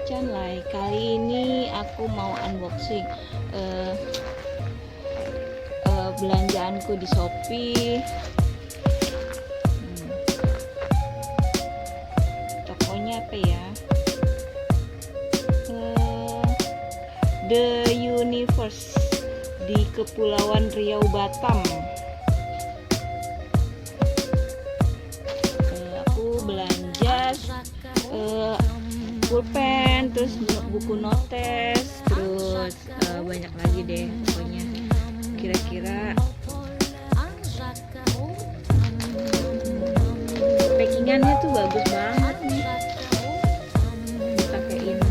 Chanlay. Kali ini aku mau unboxing belanjaanku di Shopee. Tokonya apa ya? The Universe di Kepulauan Riau, Batam. Aku belanja pulpen, terus buku notes, terus banyak lagi deh pokoknya. Kira-kira packingannya tuh bagus banget nih, dipakein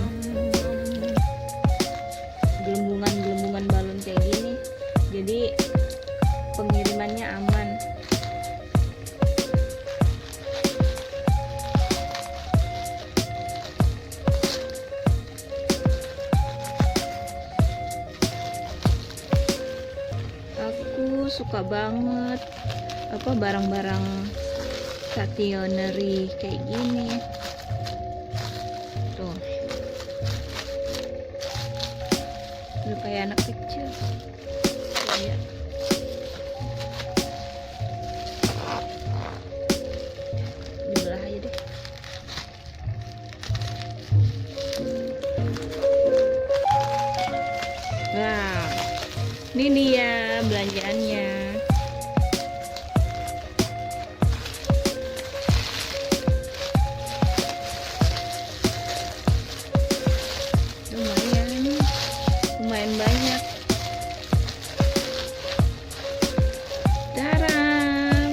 gelembungan balon kayak gini, jadi pengirimannya aman. Aku suka banget barang-barang stationery kayak gini tuh, udah kayak anak kecil ya. Dibelah aja deh. Nah, ini dia belanjaannya. Lumayan banyak. Taram.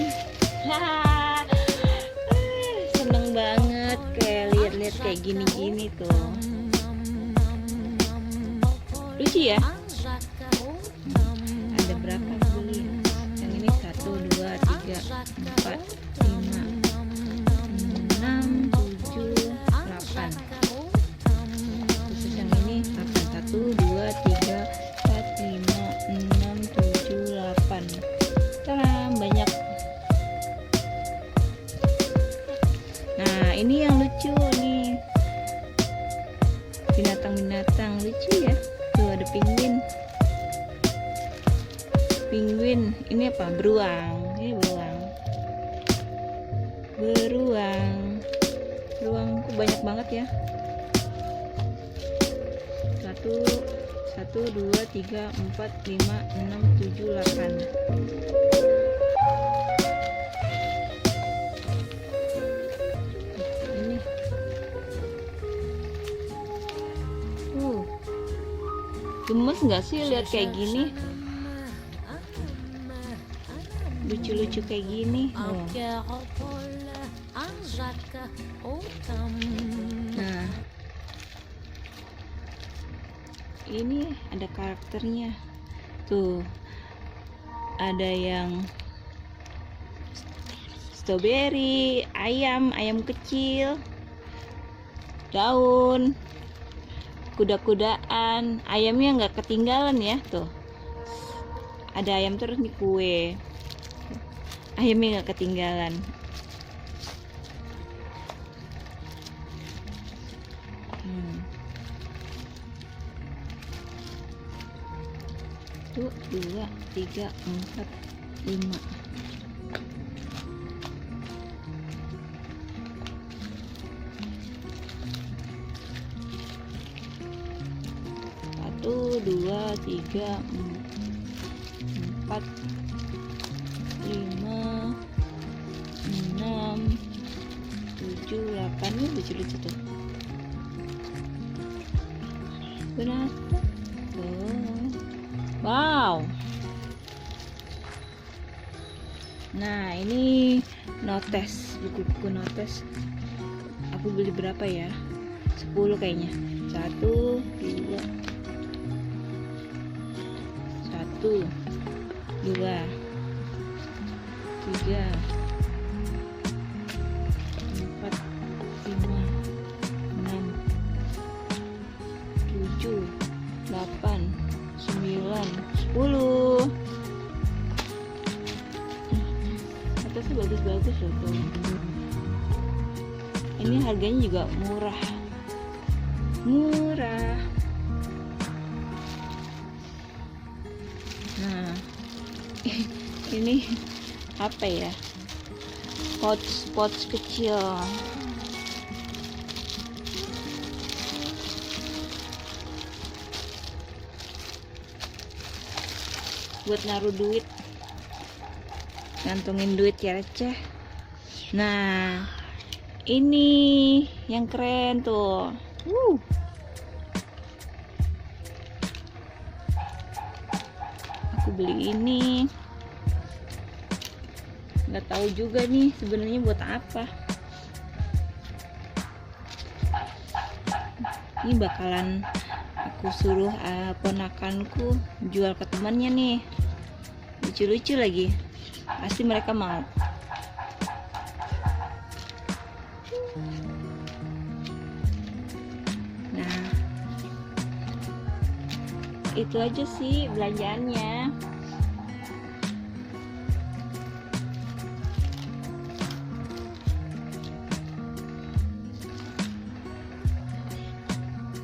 Seneng banget kayak lihat-lihat kayak gini-gini tuh. Lucu ya? Ada berapa beli? Yang ini 1, 2, 3, 4, 5, 6, 7, 8. Khusus yang ini 8. 1, 2, 3, 4, 5, 6, 7, 8. Taram, banyak. Nah, ini yang lucu nih. Binatang-binatang lucu ya. Tuh ada penguin. Ini apa? Beruang. Ini beruangku banyak banget ya. 1, 2, 3, 4, 5, 6, 7, 8. Ini gemes nggak sih lihat kayak gini? Lucu-lucu kayak gini. Nah, ini ada karakternya tuh, ada yang strawberry, ayam kecil, daun, kuda-kudaan. Ayamnya nggak ketinggalan ya tuh, ada ayam terus nih, kue ayamnya nggak ketinggalan. Tuh 2, 3, 4, 5. Satu, 2, 3, 4, 5, 6, 7, 8. Ini lucu-lucu tuh. Benar. Wow. Nah, ini notes, buku-buku notes. Aku beli berapa ya? 10 kayaknya. 1, 2, 1, 2, 3, 4, 5, 6, 7, 8, 9, 10. Atasnya bagus-bagus loh tuh. Ini harganya juga murah. murah. Nah, ini apa ya, pouch kecil. Buat naruh duit, ngantongin duit ya receh. Nah, ini yang keren tuh. Aku beli ini, nggak tahu juga nih sebenarnya buat apa. Ini bakalan aku suruh ponakanku jual ke temannya nih, lucu-lucu lagi, pasti mereka mau. Nah, itu aja sih belanjaannya.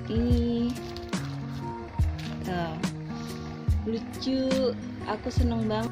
Ini tuh, lucu, aku seneng banget.